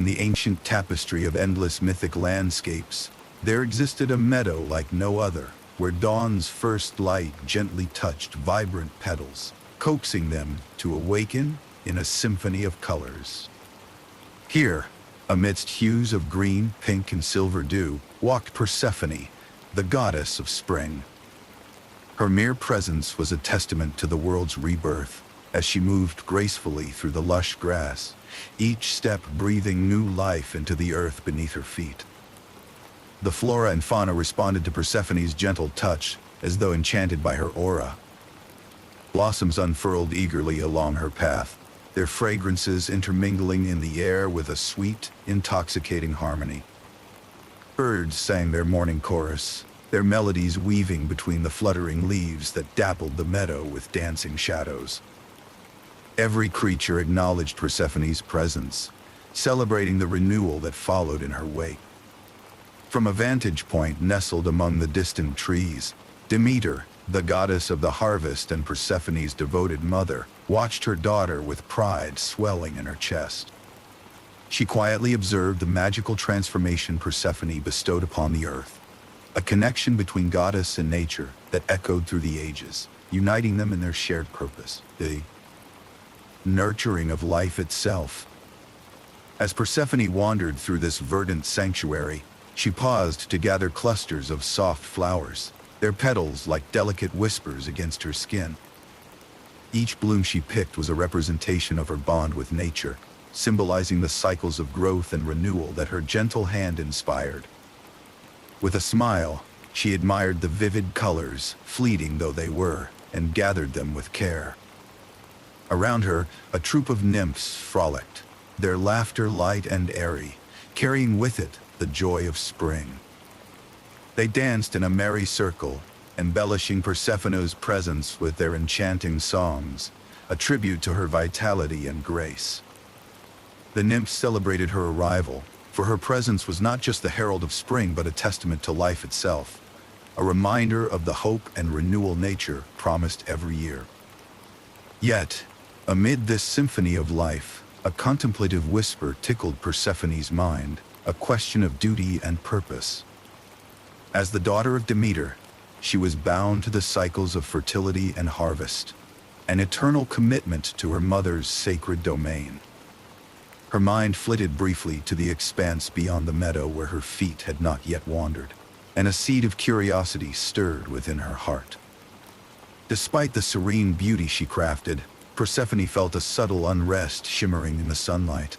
In the ancient tapestry of endless mythic landscapes, there existed a meadow like no other, where dawn's first light gently touched vibrant petals, coaxing them to awaken in a symphony of colors. Here, amidst hues of green, pink, and silver dew, walked Persephone, the goddess of spring. Her mere presence was a testament to the world's rebirth, as she moved gracefully through the lush grass, each step breathing new life into the earth beneath her feet. The flora and fauna responded to Persephone's gentle touch, as though enchanted by her aura. Blossoms unfurled eagerly along her path, their fragrances intermingling in the air with a sweet, intoxicating harmony. Birds sang their morning chorus, their melodies weaving between the fluttering leaves that dappled the meadow with dancing shadows. Every creature acknowledged Persephone's presence, celebrating the renewal that followed in her wake. From a vantage point nestled among the distant trees, Demeter, the goddess of the harvest and Persephone's devoted mother, watched her daughter with pride swelling in her chest. She quietly observed the magical transformation Persephone bestowed upon the earth, a connection between goddess and nature that echoed through the ages, uniting them in their shared purpose, the nurturing of life itself. As Persephone wandered through this verdant sanctuary, she paused to gather clusters of soft flowers, their petals like delicate whispers against her skin. Each bloom she picked was a representation of her bond with nature, symbolizing the cycles of growth and renewal that her gentle hand inspired. With a smile, she admired the vivid colors, fleeting though they were, and gathered them with care. Around her, a troop of nymphs frolicked, their laughter light and airy, carrying with it the joy of spring. They danced in a merry circle, embellishing Persephone's presence with their enchanting songs, a tribute to her vitality and grace. The nymphs celebrated her arrival, for her presence was not just the herald of spring but a testament to life itself, a reminder of the hope and renewal nature promised every year. Yet, amid this symphony of life, a contemplative whisper tickled Persephone's mind, a question of duty and purpose. As the daughter of Demeter, she was bound to the cycles of fertility and harvest, an eternal commitment to her mother's sacred domain. Her mind flitted briefly to the expanse beyond the meadow where her feet had not yet wandered, and a seed of curiosity stirred within her heart. Despite the serene beauty she crafted, Persephone felt a subtle unrest shimmering in the sunlight.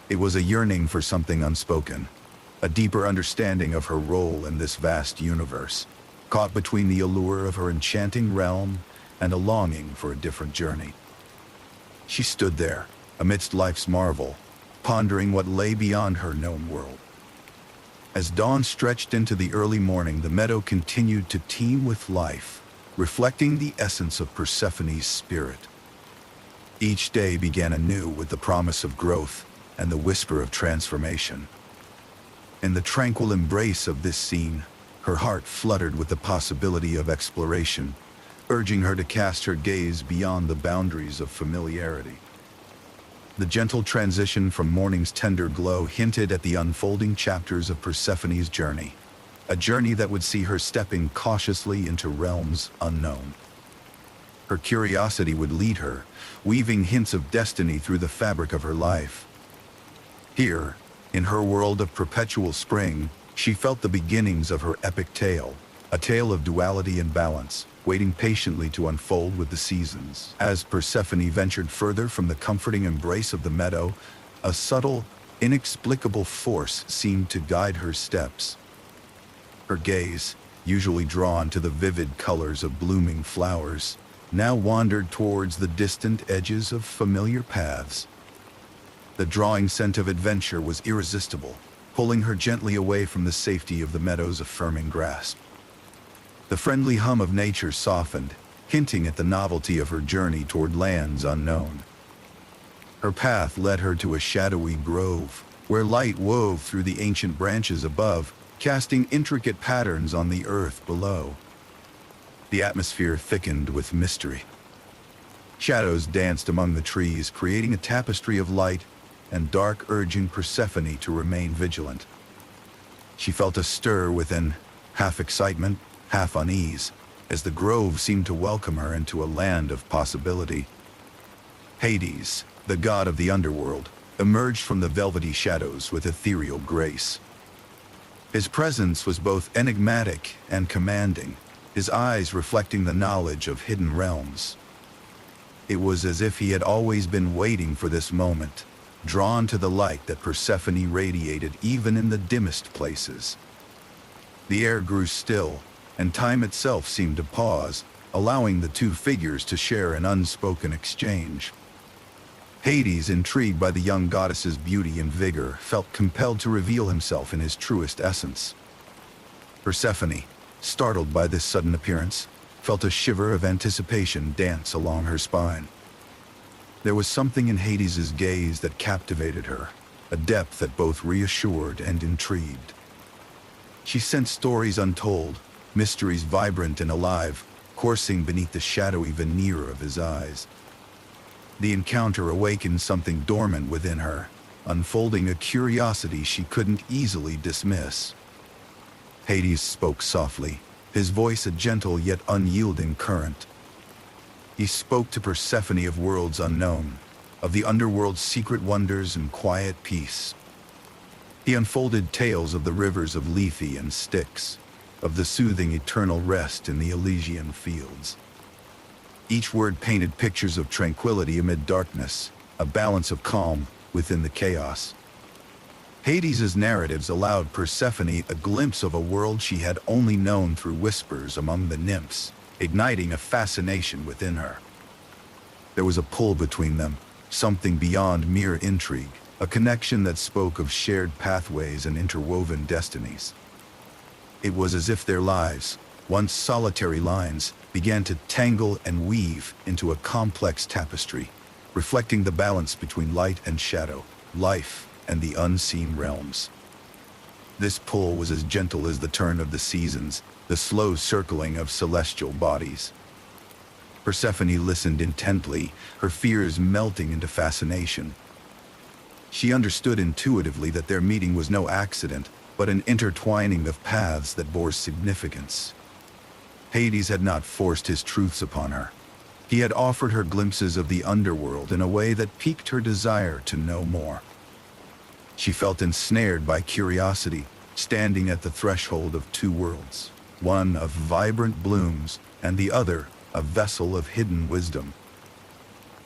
It was a yearning for something unspoken, a deeper understanding of her role in this vast universe, caught between the allure of her enchanting realm and a longing for a different journey. She stood there, amidst life's marvel, pondering what lay beyond her known world. As dawn stretched into the early morning, the meadow continued to teem with life, reflecting the essence of Persephone's spirit. Each day began anew with the promise of growth and the whisper of transformation. In the tranquil embrace of this scene, her heart fluttered with the possibility of exploration, urging her to cast her gaze beyond the boundaries of familiarity. The gentle transition from morning's tender glow hinted at the unfolding chapters of Persephone's journey, a journey that would see her stepping cautiously into realms unknown. Her curiosity would lead her, weaving hints of destiny through the fabric of her life. Here, in her world of perpetual spring, she felt the beginnings of her epic tale, a tale of duality and balance, waiting patiently to unfold with the seasons. As Persephone ventured further from the comforting embrace of the meadow, a subtle, inexplicable force seemed to guide her steps. Her gaze, usually drawn to the vivid colors of blooming flowers, now wandered towards the distant edges of familiar paths. The drawing scent of adventure was irresistible, pulling her gently away from the safety of the meadow's affirming grasp. The friendly hum of nature softened, hinting at the novelty of her journey toward lands unknown. Her path led her to a shadowy grove, where light wove through the ancient branches above, casting intricate patterns on the earth below. The atmosphere thickened with mystery. Shadows danced among the trees, creating a tapestry of light, and dark, urging Persephone to remain vigilant. She felt a stir within, half excitement, half unease, as the grove seemed to welcome her into a land of possibility. Hades, the god of the underworld, emerged from the velvety shadows with ethereal grace. His presence was both enigmatic and commanding, his eyes reflecting the knowledge of hidden realms. It was as if he had always been waiting for this moment, drawn to the light that Persephone radiated even in the dimmest places. The air grew still, and time itself seemed to pause, allowing the two figures to share an unspoken exchange. Hades, intrigued by the young goddess's beauty and vigor, felt compelled to reveal himself in his truest essence. Persephone, startled by this sudden appearance, felt a shiver of anticipation dance along her spine. There was something in Hades's gaze that captivated her, a depth that both reassured and intrigued. She sensed stories untold, mysteries vibrant and alive, coursing beneath the shadowy veneer of his eyes. The encounter awakened something dormant within her, unfolding a curiosity she couldn't easily dismiss. Hades spoke softly, his voice a gentle yet unyielding current. He spoke to Persephone of worlds unknown, of the underworld's secret wonders and quiet peace. He unfolded tales of the rivers of Lethe and Styx, of the soothing eternal rest in the Elysian fields. Each word painted pictures of tranquility amid darkness, a balance of calm within the chaos. Hades's narratives allowed Persephone a glimpse of a world she had only known through whispers among the nymphs, igniting a fascination within her. There was a pull between them, something beyond mere intrigue, a connection that spoke of shared pathways and interwoven destinies. It was as if their lives, once solitary lines, began to tangle and weave into a complex tapestry, reflecting the balance between light and shadow, life and the unseen realms. This pull was as gentle as the turn of the seasons, the slow circling of celestial bodies. Persephone listened intently, her fears melting into fascination. She understood intuitively that their meeting was no accident, but an intertwining of paths that bore significance. Hades had not forced his truths upon her. He had offered her glimpses of the underworld in a way that piqued her desire to know more. She felt ensnared by curiosity, standing at the threshold of two worlds, one of vibrant blooms and the other a vessel of hidden wisdom.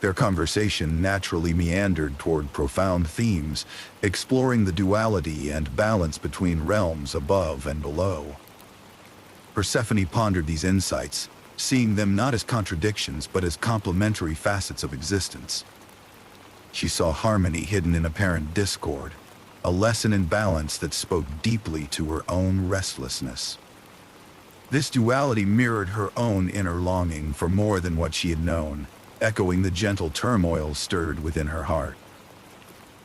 Their conversation naturally meandered toward profound themes, exploring the duality and balance between realms above and below. Persephone pondered these insights, seeing them not as contradictions but as complementary facets of existence. She saw harmony hidden in apparent discord, a lesson in balance that spoke deeply to her own restlessness. This duality mirrored her own inner longing for more than what she had known, echoing the gentle turmoil stirred within her heart.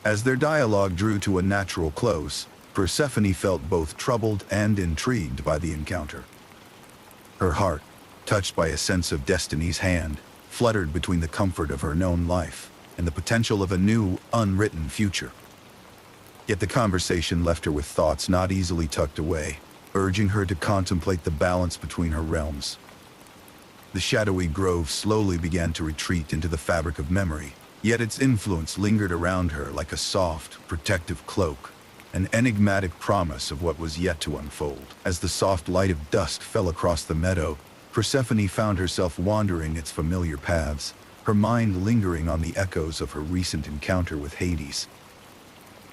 As their dialogue drew to a natural close, Persephone felt both troubled and intrigued by the encounter. Her heart, touched by a sense of destiny's hand, fluttered between the comfort of her known life and the potential of a new, unwritten future. Yet the conversation left her with thoughts not easily tucked away, urging her to contemplate the balance between her realms. The shadowy grove slowly began to retreat into the fabric of memory, yet its influence lingered around her like a soft, protective cloak, an enigmatic promise of what was yet to unfold. As the soft light of dusk fell across the meadow, Persephone found herself wandering its familiar paths, her mind lingering on the echoes of her recent encounter with Hades.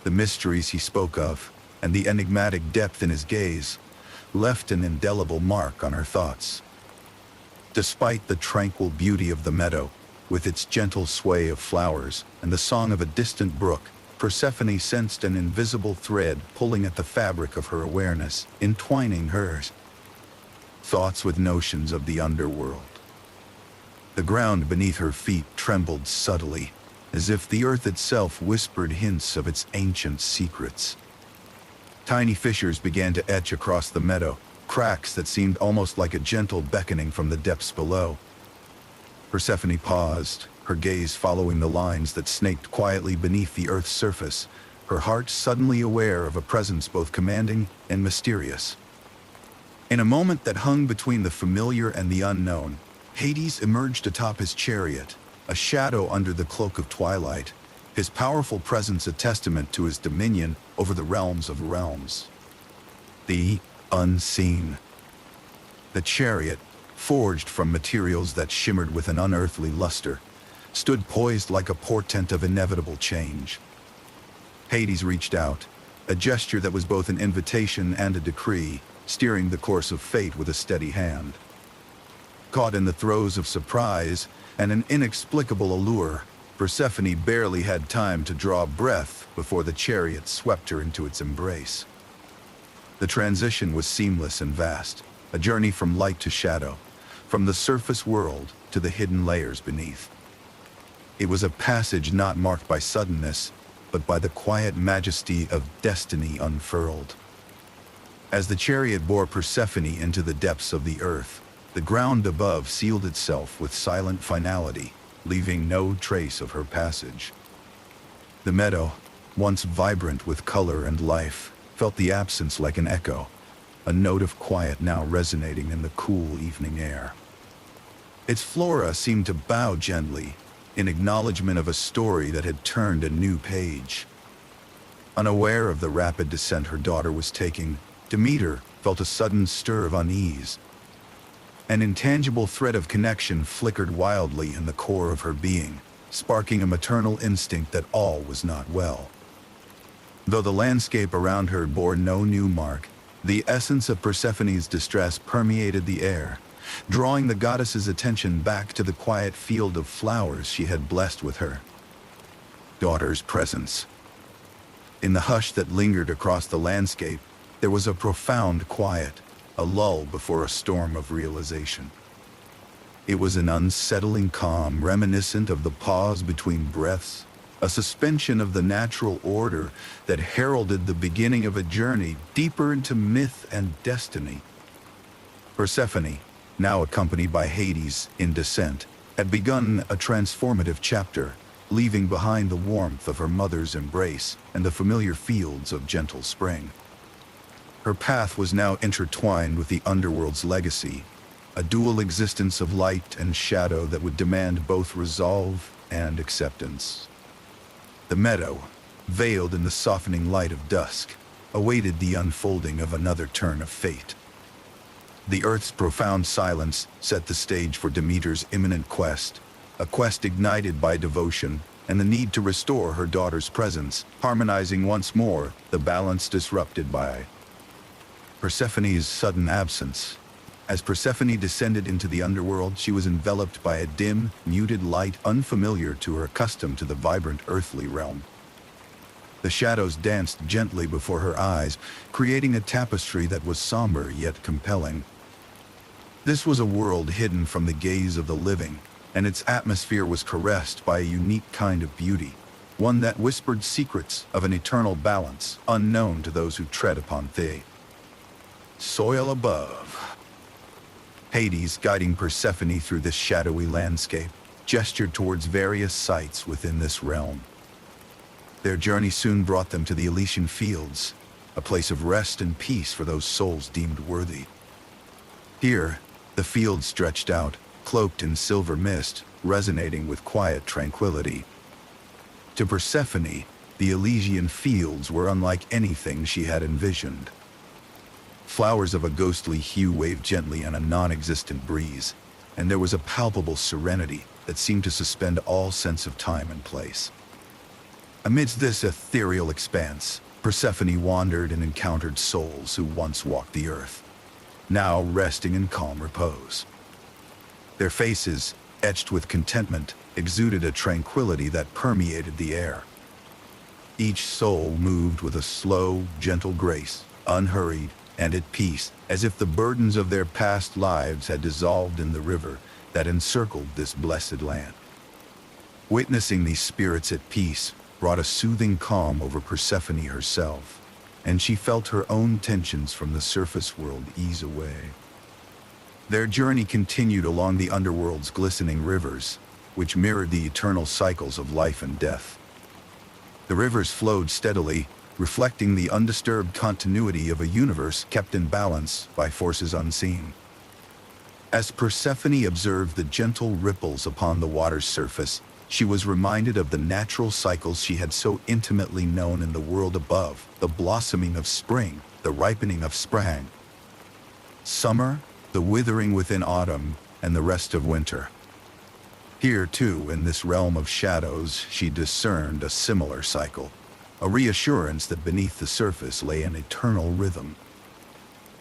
The mysteries he spoke of, and the enigmatic depth in his gaze, left an indelible mark on her thoughts. Despite the tranquil beauty of the meadow, with its gentle sway of flowers and the song of a distant brook, Persephone sensed an invisible thread pulling at the fabric of her awareness, entwining hers. Thoughts with notions of the underworld. The ground beneath her feet trembled subtly, as if the earth itself whispered hints of its ancient secrets. Tiny fissures began to etch across the meadow, cracks that seemed almost like a gentle beckoning from the depths below. Persephone paused, her gaze following the lines that snaked quietly beneath the Earth's surface, her heart suddenly aware of a presence both commanding and mysterious. In a moment that hung between the familiar and the unknown, Hades emerged atop his chariot, a shadow under the cloak of twilight, his powerful presence a testament to his dominion over the realms of realms. The unseen. The chariot, forged from materials that shimmered with an unearthly luster, stood poised like a portent of inevitable change. Hades reached out, a gesture that was both an invitation and a decree, steering the course of fate with a steady hand. Caught in the throes of surprise and an inexplicable allure, Persephone barely had time to draw breath before the chariot swept her into its embrace. The transition was seamless and vast, a journey from light to shadow, from the surface world to the hidden layers beneath. It was a passage not marked by suddenness, but by the quiet majesty of destiny unfurled. As the chariot bore Persephone into the depths of the earth, the ground above sealed itself with silent finality, leaving no trace of her passage. The meadow, once vibrant with color and life, felt the absence like an echo, a note of quiet now resonating in the cool evening air. Its flora seemed to bow gently, in acknowledgement of a story that had turned a new page. Unaware of the rapid descent her daughter was taking, Demeter felt a sudden stir of unease. An intangible thread of connection flickered wildly in the core of her being, sparking a maternal instinct that all was not well. Though the landscape around her bore no new mark, the essence of Persephone's distress permeated the air, drawing the goddess's attention back to the quiet field of flowers she had blessed with her daughter's presence. In the hush that lingered across the landscape, there was a profound quiet, a lull before a storm of realization. It was an unsettling calm reminiscent of the pause between breaths, a suspension of the natural order that heralded the beginning of a journey deeper into myth and destiny. Persephone, now accompanied by Hades in descent, had begun a transformative chapter, leaving behind the warmth of her mother's embrace and the familiar fields of gentle spring. Her path was now intertwined with the Underworld's legacy, a dual existence of light and shadow that would demand both resolve and acceptance. The meadow, veiled in the softening light of dusk, awaited the unfolding of another turn of fate. The Earth's profound silence set the stage for Demeter's imminent quest, a quest ignited by devotion and the need to restore her daughter's presence, harmonizing once more the balance disrupted by Persephone's sudden absence. As Persephone descended into the underworld, she was enveloped by a dim, muted light unfamiliar to her, accustomed to the vibrant earthly realm. The shadows danced gently before her eyes, creating a tapestry that was somber yet compelling. This was a world hidden from the gaze of the living, and its atmosphere was caressed by a unique kind of beauty, one that whispered secrets of an eternal balance unknown to those who tread upon the soil above. Hades, guiding Persephone through this shadowy landscape, gestured towards various sites within this realm. Their journey soon brought them to the Elysian Fields, a place of rest and peace for those souls deemed worthy. Here, the fields stretched out, cloaked in silver mist, resonating with quiet tranquility. To Persephone, the Elysian Fields were unlike anything she had envisioned. Flowers of a ghostly hue waved gently in a non-existent breeze, and there was a palpable serenity that seemed to suspend all sense of time and place. Amidst this ethereal expanse, Persephone wandered and encountered souls who once walked the earth, now resting in calm repose. Their faces, etched with contentment, exuded a tranquility that permeated the air. Each soul moved with a slow, gentle grace, unhurried, and at peace, as if the burdens of their past lives had dissolved in the river that encircled this blessed land. Witnessing these spirits at peace brought a soothing calm over Persephone herself, and she felt her own tensions from the surface world ease away. Their journey continued along the underworld's glistening rivers, which mirrored the eternal cycles of life and death. The rivers flowed steadily, reflecting the undisturbed continuity of a universe kept in balance by forces unseen. As Persephone observed the gentle ripples upon the water's surface, she was reminded of the natural cycles she had so intimately known in the world above: the blossoming of spring, the ripening of spring, summer, the withering within autumn, and the rest of winter. Here, too, in this realm of shadows, she discerned a similar cycle, a reassurance that beneath the surface lay an eternal rhythm.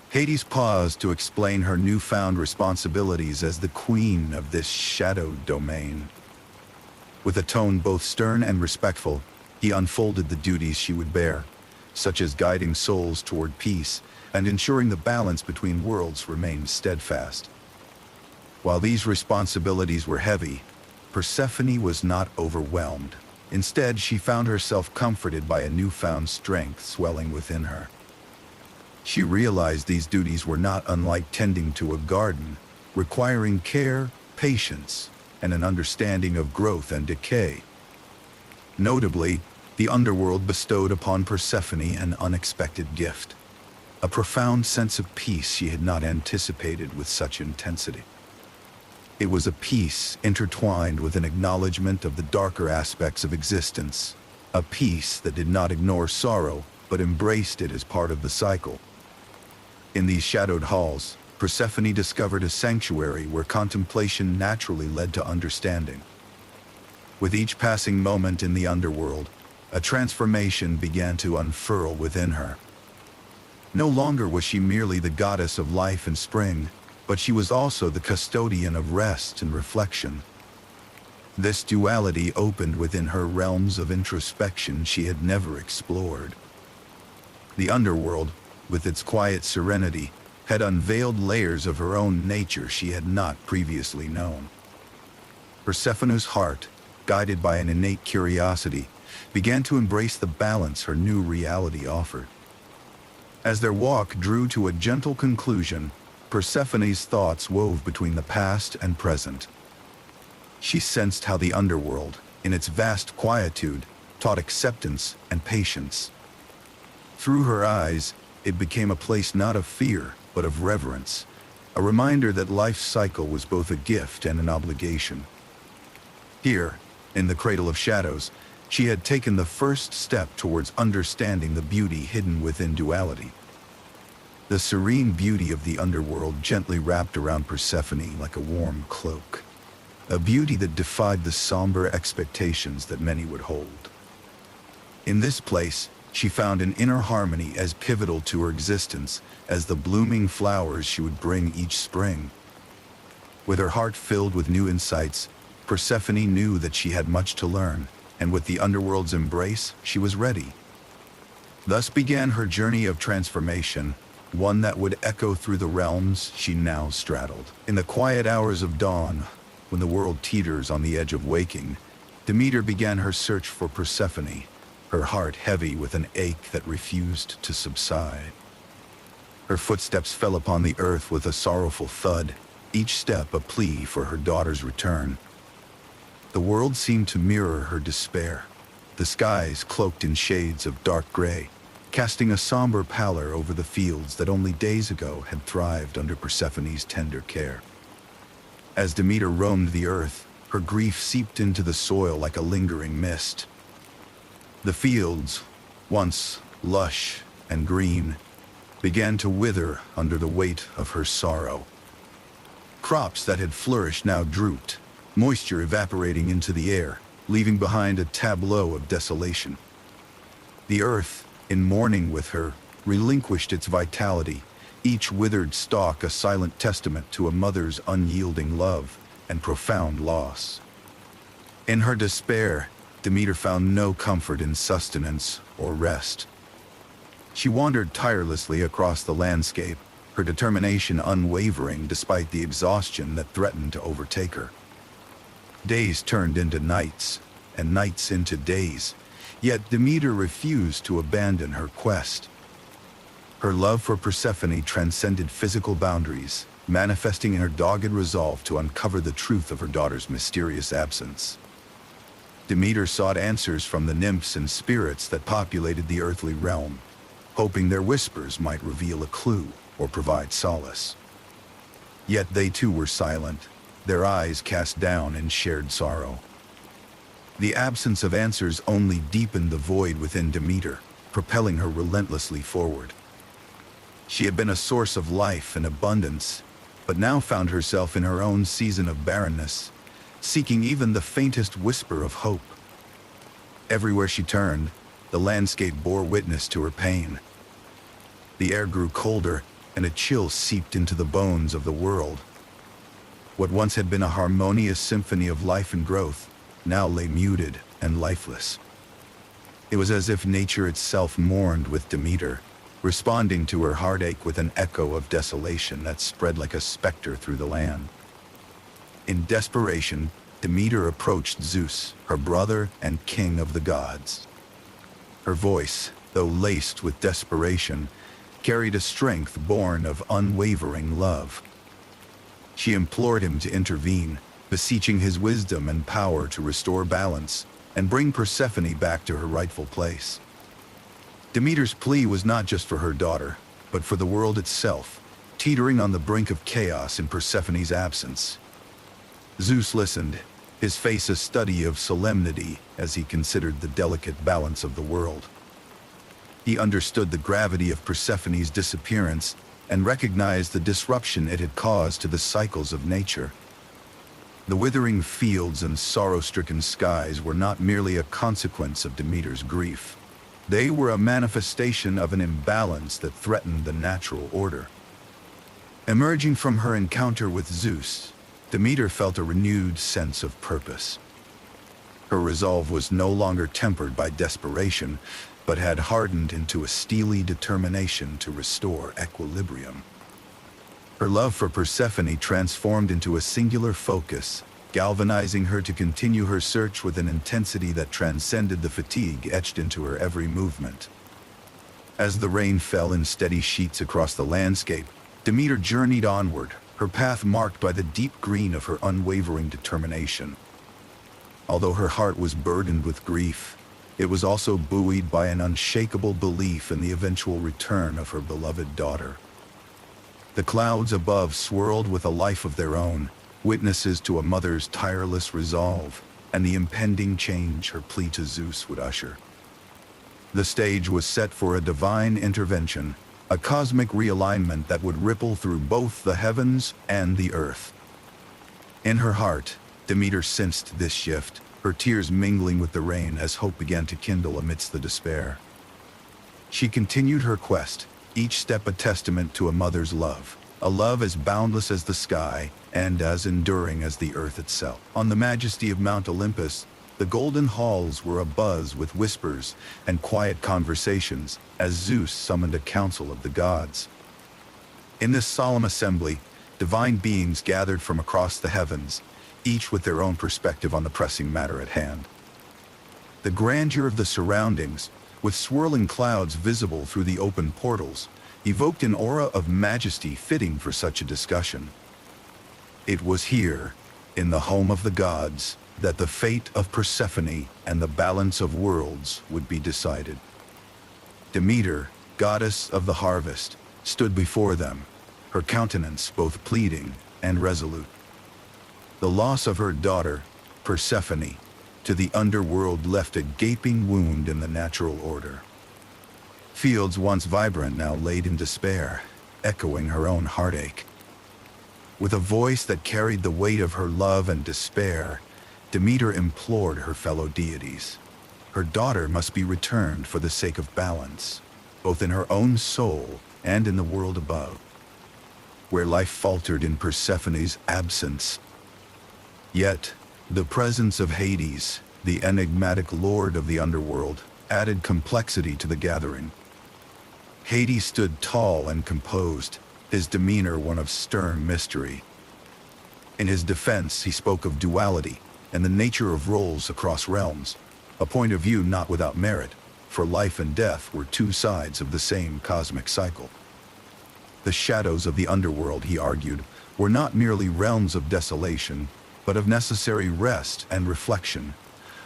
Hades paused to explain her newfound responsibilities as the queen of this shadowed domain. With a tone both stern and respectful, he unfolded the duties she would bear, such as guiding souls toward peace and ensuring the balance between worlds remained steadfast. While these responsibilities were heavy, Persephone was not overwhelmed. Instead, she found herself comforted by a newfound strength swelling within her. She realized these duties were not unlike tending to a garden, requiring care, patience, and an understanding of growth and decay. Notably, the underworld bestowed upon Persephone an unexpected gift, a profound sense of peace she had not anticipated with such intensity. It was a peace intertwined with an acknowledgement of the darker aspects of existence, a peace that did not ignore sorrow but embraced it as part of the cycle. In these shadowed halls, Persephone discovered a sanctuary where contemplation naturally led to understanding. With each passing moment in the underworld, a transformation began to unfurl within her. No longer was she merely the goddess of life and spring, but she was also the custodian of rest and reflection. This duality opened within her realms of introspection she had never explored. The underworld, with its quiet serenity, had unveiled layers of her own nature she had not previously known. Persephone's heart, guided by an innate curiosity, began to embrace the balance her new reality offered. As their walk drew to a gentle conclusion, Persephone's thoughts wove between the past and present. She sensed how the underworld, in its vast quietude, taught acceptance and patience. Through her eyes, it became a place not of fear, but of reverence, a reminder that life's cycle was both a gift and an obligation. Here, in the Cradle of Shadows, she had taken the first step towards understanding the beauty hidden within duality. The serene beauty of the underworld gently wrapped around Persephone like a warm cloak, a beauty that defied the somber expectations that many would hold. In this place, she found an inner harmony as pivotal to her existence as the blooming flowers she would bring each spring. With her heart filled with new insights, Persephone knew that she had much to learn, and with the underworld's embrace, she was ready. Thus began her journey of transformation, one that would echo through the realms she now straddled. In the quiet hours of dawn, when the world teeters on the edge of waking, Demeter began her search for Persephone, her heart heavy with an ache that refused to subside. Her footsteps fell upon the earth with a sorrowful thud, each step a plea for her daughter's return. The world seemed to mirror her despair, the skies cloaked in shades of dark gray, casting a somber pallor over the fields that only days ago had thrived under Persephone's tender care. As Demeter roamed the earth, her grief seeped into the soil like a lingering mist. The fields, once lush and green, began to wither under the weight of her sorrow. Crops that had flourished now drooped, moisture evaporating into the air, leaving behind a tableau of desolation. The earth, in mourning with her, relinquished its vitality, each withered stalk a silent testament to a mother's unyielding love and profound loss. In her despair, Demeter found no comfort in sustenance or rest. She wandered tirelessly across the landscape, her determination unwavering despite the exhaustion that threatened to overtake her. Days turned into nights, and nights into days, yet Demeter refused to abandon her quest. Her love for Persephone transcended physical boundaries, manifesting in her dogged resolve to uncover the truth of her daughter's mysterious absence. Demeter sought answers from the nymphs and spirits that populated the earthly realm, hoping their whispers might reveal a clue or provide solace. Yet they too were silent, their eyes cast down in shared sorrow. The absence of answers only deepened the void within Demeter, propelling her relentlessly forward. She had been a source of life and abundance, but now found herself in her own season of barrenness, seeking even the faintest whisper of hope. Everywhere she turned, the landscape bore witness to her pain. The air grew colder, and a chill seeped into the bones of the world. What once had been a harmonious symphony of life and growth now lay muted and lifeless. It was as if nature itself mourned with Demeter, responding to her heartache with an echo of desolation that spread like a specter through the land. In desperation, Demeter approached Zeus, her brother and king of the gods. Her voice, though laced with desperation, carried a strength born of unwavering love. She implored him to intervene, beseeching his wisdom and power to restore balance and bring Persephone back to her rightful place. Demeter's plea was not just for her daughter, but for the world itself, teetering on the brink of chaos in Persephone's absence. Zeus listened, his face a study of solemnity as he considered the delicate balance of the world. He understood the gravity of Persephone's disappearance and recognized the disruption it had caused to the cycles of nature. The withering fields and sorrow-stricken skies were not merely a consequence of Demeter's grief. They were a manifestation of an imbalance that threatened the natural order. Emerging from her encounter with Zeus, Demeter felt a renewed sense of purpose. Her resolve was no longer tempered by desperation, but had hardened into a steely determination to restore equilibrium. Her love for Persephone transformed into a singular focus, galvanizing her to continue her search with an intensity that transcended the fatigue etched into her every movement. As the rain fell in steady sheets across the landscape, Demeter journeyed onward, her path marked by the deep green of her unwavering determination. Although her heart was burdened with grief, it was also buoyed by an unshakable belief in the eventual return of her beloved daughter. The clouds above swirled with a life of their own, witnesses to a mother's tireless resolve and the impending change her plea to Zeus would usher. The stage was set for a divine intervention, a cosmic realignment that would ripple through both the heavens and the earth. In her heart, Demeter sensed this shift, her tears mingling with the rain as hope began to kindle amidst the despair. She continued her quest, each step a testament to a mother's love, a love as boundless as the sky and as enduring as the earth itself. On the majesty of Mount Olympus, the golden halls were abuzz with whispers and quiet conversations as Zeus summoned a council of the gods. In this solemn assembly, divine beings gathered from across the heavens, each with their own perspective on the pressing matter at hand. The grandeur of the surroundings, with swirling clouds visible through the open portals, evoked an aura of majesty fitting for such a discussion. It was here, in the home of the gods, that the fate of Persephone and the balance of worlds would be decided. Demeter, goddess of the harvest, stood before them, her countenance both pleading and resolute. The loss of her daughter, Persephone, to the underworld left a gaping wound in the natural order. Fields once vibrant now laid in despair, echoing her own heartache. With a voice that carried the weight of her love and despair, Demeter implored her fellow deities. Her daughter must be returned for the sake of balance, both in her own soul and in the world above, where life faltered in Persephone's absence. Yet, the presence of Hades, the enigmatic lord of the underworld, added complexity to the gathering. Hades stood tall and composed, his demeanor one of stern mystery. In his defense, he spoke of duality and the nature of roles across realms, a point of view not without merit, for life and death were two sides of the same cosmic cycle. The shadows of the underworld, he argued, were not merely realms of desolation, but of necessary rest and reflection,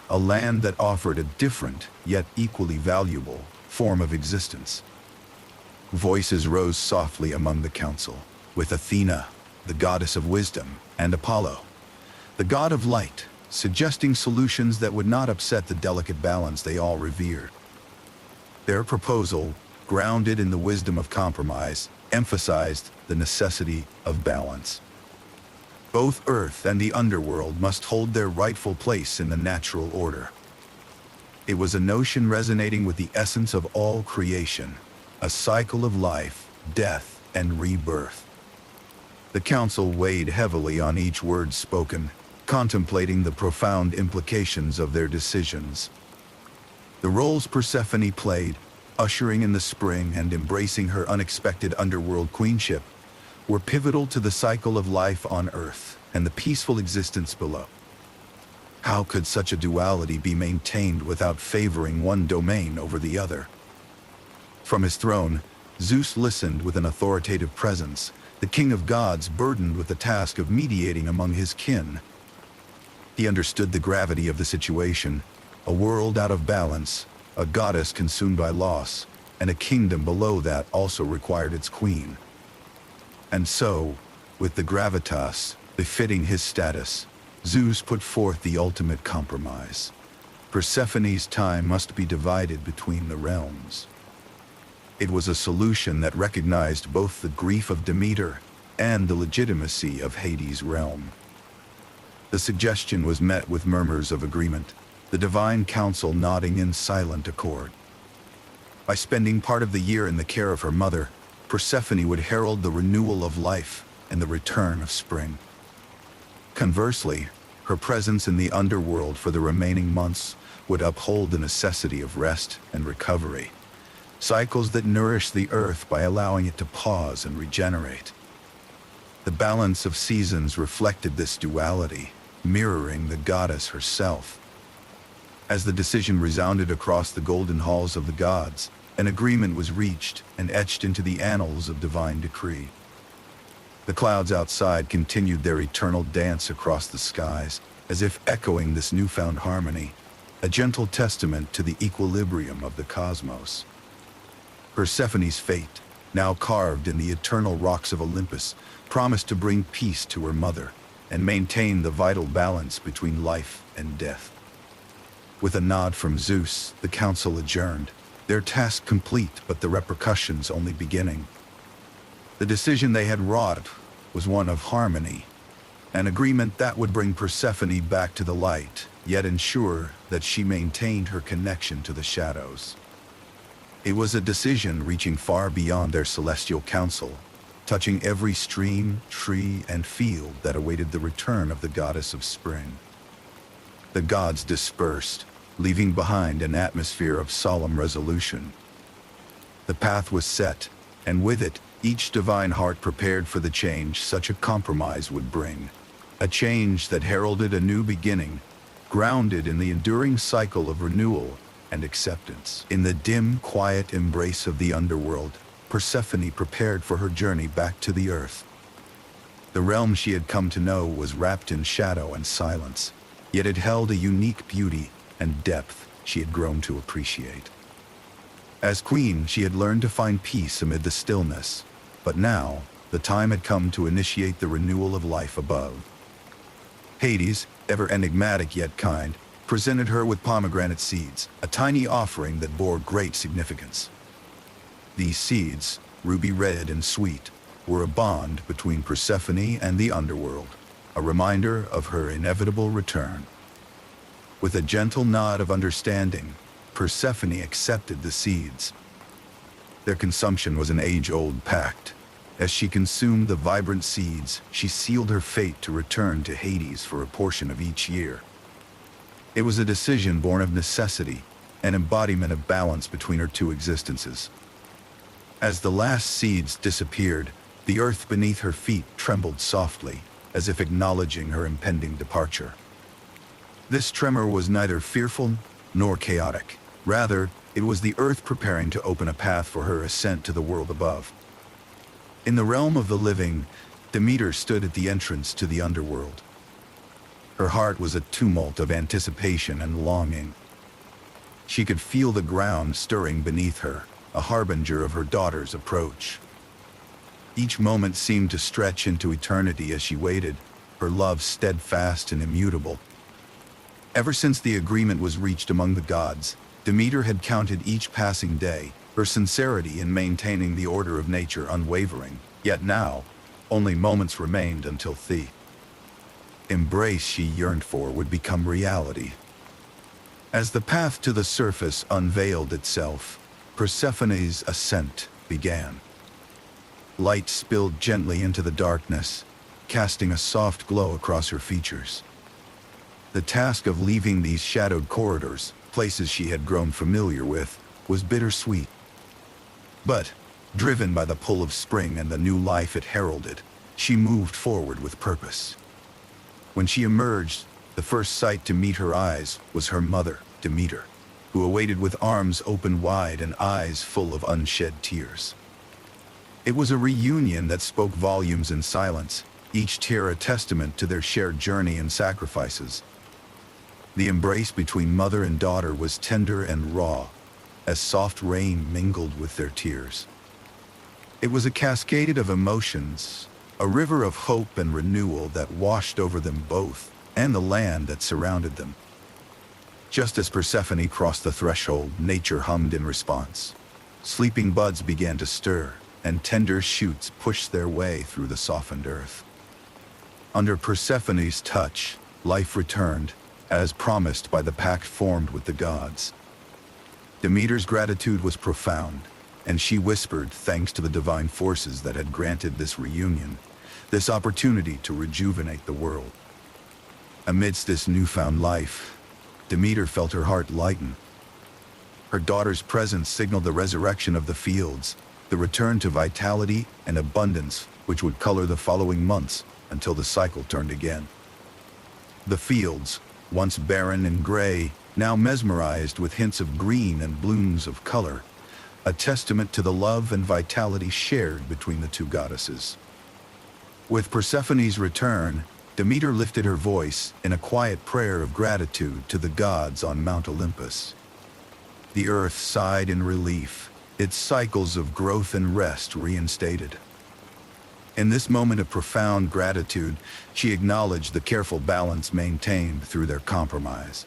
a land that offered a different, yet equally valuable, form of existence. Voices rose softly among the council, with Athena, the goddess of wisdom, and Apollo, the god of light, suggesting solutions that would not upset the delicate balance they all revered. Their proposal, grounded in the wisdom of compromise, emphasized the necessity of balance. Both Earth and the underworld must hold their rightful place in the natural order. It was a notion resonating with the essence of all creation, a cycle of life, death, and rebirth. The council weighed heavily on each word spoken, contemplating the profound implications of their decisions. The roles Persephone played, ushering in the spring and embracing her unexpected underworld queenship, were pivotal to the cycle of life on Earth and the peaceful existence below. How could such a duality be maintained without favoring one domain over the other? From his throne, Zeus listened with an authoritative presence, the king of gods burdened with the task of mediating among his kin. He understood the gravity of the situation, a world out of balance, a goddess consumed by loss, and a kingdom below that also required its queen. And so, with the gravitas befitting his status, Zeus put forth the ultimate compromise. Persephone's time must be divided between the realms. It was a solution that recognized both the grief of Demeter and the legitimacy of Hades' realm. The suggestion was met with murmurs of agreement, the divine council nodding in silent accord. By spending part of the year in the care of her mother, Persephone would herald the renewal of life and the return of spring. Conversely, her presence in the underworld for the remaining months would uphold the necessity of rest and recovery, cycles that nourish the earth by allowing it to pause and regenerate. The balance of seasons reflected this duality, mirroring the goddess herself. As the decision resounded across the golden halls of the gods, an agreement was reached and etched into the annals of divine decree. The clouds outside continued their eternal dance across the skies, as if echoing this newfound harmony, a gentle testament to the equilibrium of the cosmos. Persephone's fate, now carved in the eternal rocks of Olympus, promised to bring peace to her mother and maintain the vital balance between life and death. With a nod from Zeus, the council adjourned, their task complete but the repercussions only beginning. The decision they had wrought was one of harmony, an agreement that would bring Persephone back to the light, yet ensure that she maintained her connection to the shadows. It was a decision reaching far beyond their celestial council, touching every stream, tree, and field that awaited the return of the goddess of spring. The gods dispersed, leaving behind an atmosphere of solemn resolution. The path was set, and with it, each divine heart prepared for the change such a compromise would bring, a change that heralded a new beginning, grounded in the enduring cycle of renewal and acceptance. In the dim, quiet embrace of the underworld, Persephone prepared for her journey back to the earth. The realm she had come to know was wrapped in shadow and silence, yet it held a unique beauty and depth she had grown to appreciate. As queen, she had learned to find peace amid the stillness, but now the time had come to initiate the renewal of life above. Hades, ever enigmatic yet kind, presented her with pomegranate seeds, a tiny offering that bore great significance. These seeds, ruby red and sweet, were a bond between Persephone and the underworld, a reminder of her inevitable return. With a gentle nod of understanding, Persephone accepted the seeds. Their consumption was an age-old pact. As she consumed the vibrant seeds, she sealed her fate to return to Hades for a portion of each year. It was a decision born of necessity, an embodiment of balance between her two existences. As the last seeds disappeared, the earth beneath her feet trembled softly, as if acknowledging her impending departure. This tremor was neither fearful nor chaotic. Rather, it was the earth preparing to open a path for her ascent to the world above. In the realm of the living, Demeter stood at the entrance to the underworld. Her heart was a tumult of anticipation and longing. She could feel the ground stirring beneath her, a harbinger of her daughter's approach. Each moment seemed to stretch into eternity as she waited, her love steadfast and immutable. Ever since the agreement was reached among the gods, Demeter had counted each passing day, her sincerity in maintaining the order of nature unwavering. Yet now, only moments remained until the embrace she yearned for would become reality. As the path to the surface unveiled itself, Persephone's ascent began. Light spilled gently into the darkness, casting a soft glow across her features. The task of leaving these shadowed corridors, places she had grown familiar with, was bittersweet. But, driven by the pull of spring and the new life it heralded, she moved forward with purpose. When she emerged, the first sight to meet her eyes was her mother, Demeter, who awaited with arms open wide and eyes full of unshed tears. It was a reunion that spoke volumes in silence, each tear a testament to their shared journey and sacrifices. The embrace between mother and daughter was tender and raw, as soft rain mingled with their tears. It was a cascade of emotions, a river of hope and renewal that washed over them both, and the land that surrounded them. Just as Persephone crossed the threshold, nature hummed in response. Sleeping buds began to stir, and tender shoots pushed their way through the softened earth. Under Persephone's touch, life returned, as promised by the pact formed with the gods. Demeter's gratitude was profound, and she whispered thanks to the divine forces that had granted this reunion, this opportunity to rejuvenate the world. Amidst this newfound life, Demeter felt her heart lighten. Her daughter's presence signaled the resurrection of the fields, the return to vitality and abundance which would color the following months until the cycle turned again. The fields, once barren and gray, now mesmerized with hints of green and blooms of color, a testament to the love and vitality shared between the two goddesses. With Persephone's return, Demeter lifted her voice in a quiet prayer of gratitude to the gods on Mount Olympus. The earth sighed in relief, its cycles of growth and rest reinstated. In this moment of profound gratitude, she acknowledged the careful balance maintained through their compromise.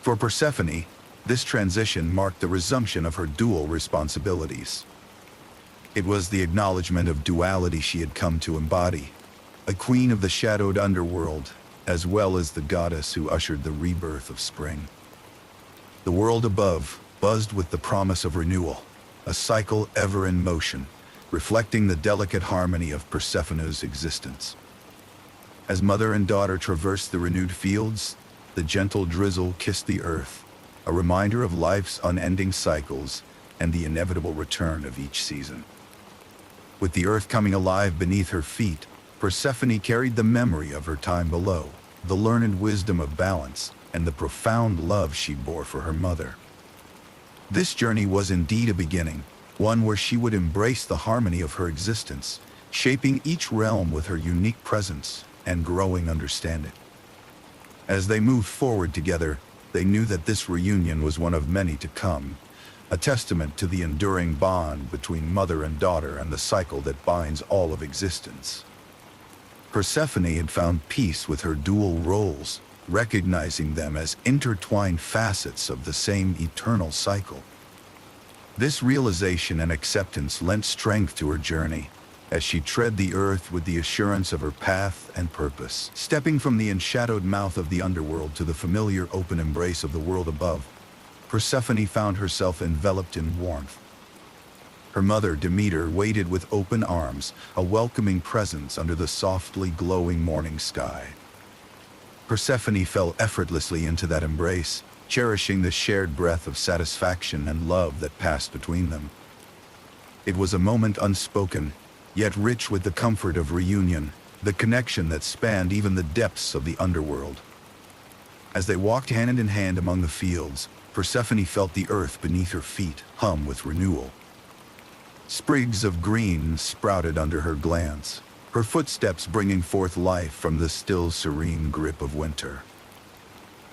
For Persephone, this transition marked the resumption of her dual responsibilities. It was the acknowledgement of duality she had come to embody, a queen of the shadowed underworld, as well as the goddess who ushered the rebirth of spring. The world above buzzed with the promise of renewal, a cycle ever in motion, reflecting the delicate harmony of Persephone's existence. As mother and daughter traversed the renewed fields, the gentle drizzle kissed the earth, a reminder of life's unending cycles and the inevitable return of each season. With the earth coming alive beneath her feet, Persephone carried the memory of her time below, the learned wisdom of balance, and the profound love she bore for her mother. This journey was indeed a beginning, one where she would embrace the harmony of her existence, shaping each realm with her unique presence and growing understanding. As they moved forward together, they knew that this reunion was one of many to come, a testament to the enduring bond between mother and daughter and the cycle that binds all of existence. Persephone had found peace with her dual roles, recognizing them as intertwined facets of the same eternal cycle. This realization and acceptance lent strength to her journey, as she tread the earth with the assurance of her path and purpose. Stepping from the enshadowed mouth of the underworld to the familiar open embrace of the world above, Persephone found herself enveloped in warmth. Her mother, Demeter, waited with open arms, a welcoming presence under the softly glowing morning sky. Persephone fell effortlessly into that embrace, cherishing the shared breath of satisfaction and love that passed between them. It was a moment unspoken, yet rich with the comfort of reunion, the connection that spanned even the depths of the underworld. As they walked hand in hand among the fields, Persephone felt the earth beneath her feet hum with renewal. Sprigs of green sprouted under her glance, her footsteps bringing forth life from the still serene grip of winter.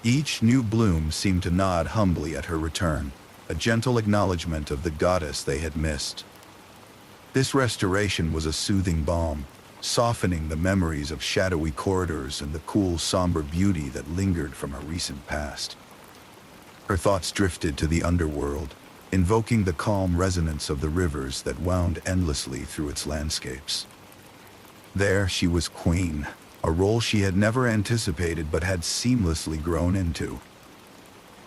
Each new bloom seemed to nod humbly at her return, a gentle acknowledgement of the goddess they had missed. This restoration was a soothing balm, softening the memories of shadowy corridors and the cool, somber beauty that lingered from her recent past. Her thoughts drifted to the underworld, invoking the calm resonance of the rivers that wound endlessly through its landscapes. There she was queen, a role she had never anticipated but had seamlessly grown into.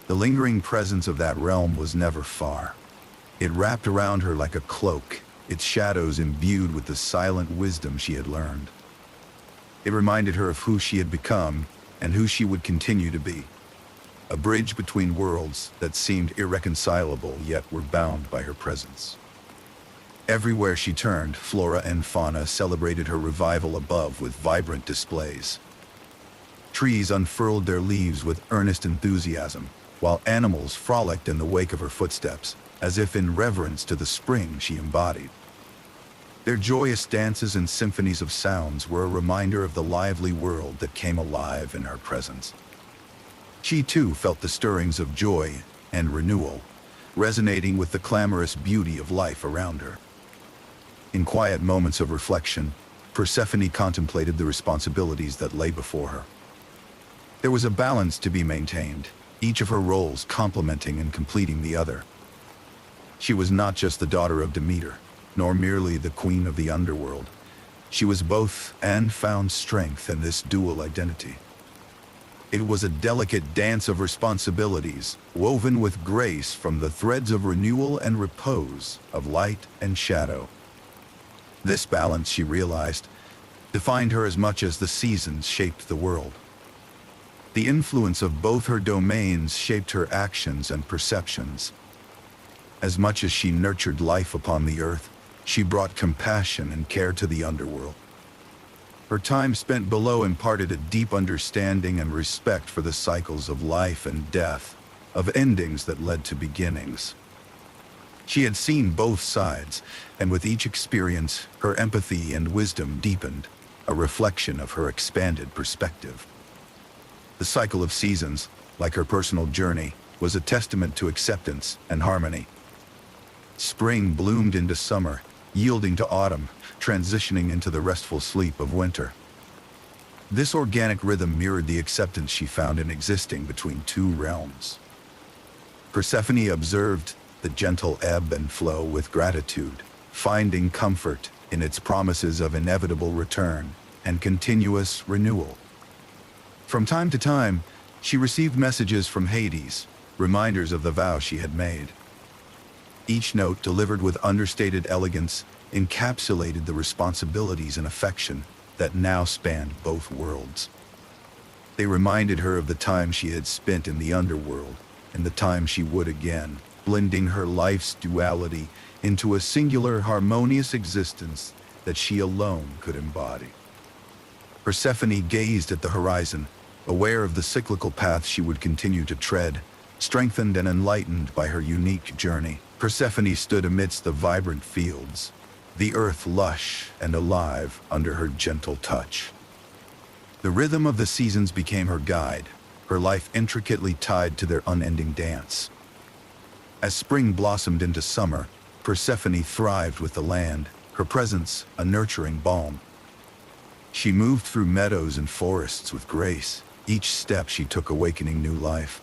The lingering presence of that realm was never far. It wrapped around her like a cloak, its shadows imbued with the silent wisdom she had learned. It reminded her of who she had become and who she would continue to be. A bridge between worlds that seemed irreconcilable yet were bound by her presence. Everywhere she turned, flora and fauna celebrated her revival above with vibrant displays. Trees unfurled their leaves with earnest enthusiasm, while animals frolicked in the wake of her footsteps, as if in reverence to the spring she embodied. Their joyous dances and symphonies of sounds were a reminder of the lively world that came alive in her presence. She too felt the stirrings of joy and renewal, resonating with the clamorous beauty of life around her. In quiet moments of reflection, Persephone contemplated the responsibilities that lay before her. There was a balance to be maintained, each of her roles complementing and completing the other. She was not just the daughter of Demeter, nor merely the queen of the underworld. She was both and found strength in this dual identity. It was a delicate dance of responsibilities, woven with grace from the threads of renewal and repose, of light and shadow. This balance, she realized, defined her as much as the seasons shaped the world. The influence of both her domains shaped her actions and perceptions. As much as she nurtured life upon the earth, she brought compassion and care to the underworld. Her time spent below imparted a deep understanding and respect for the cycles of life and death, of endings that led to beginnings. She had seen both sides, and with each experience, her empathy and wisdom deepened, a reflection of her expanded perspective. The cycle of seasons, like her personal journey, was a testament to acceptance and harmony. Spring bloomed into summer, yielding to autumn, transitioning into the restful sleep of winter. This organic rhythm mirrored the acceptance she found in existing between two realms. Persephone observed the gentle ebb and flow with gratitude, finding comfort in its promises of inevitable return and continuous renewal. From time to time, she received messages from Hades, reminders of the vow she had made. Each note, delivered with understated elegance, encapsulated the responsibilities and affection that now spanned both worlds. They reminded her of the time she had spent in the underworld and the time she would again, blending her life's duality into a singular, harmonious existence that she alone could embody. Persephone gazed at the horizon, aware of the cyclical path she would continue to tread, strengthened and enlightened by her unique journey. Persephone stood amidst the vibrant fields, the earth lush and alive under her gentle touch. The rhythm of the seasons became her guide, her life intricately tied to their unending dance. As spring blossomed into summer, Persephone thrived with the land, her presence a nurturing balm. She moved through meadows and forests with grace, each step she took awakening new life.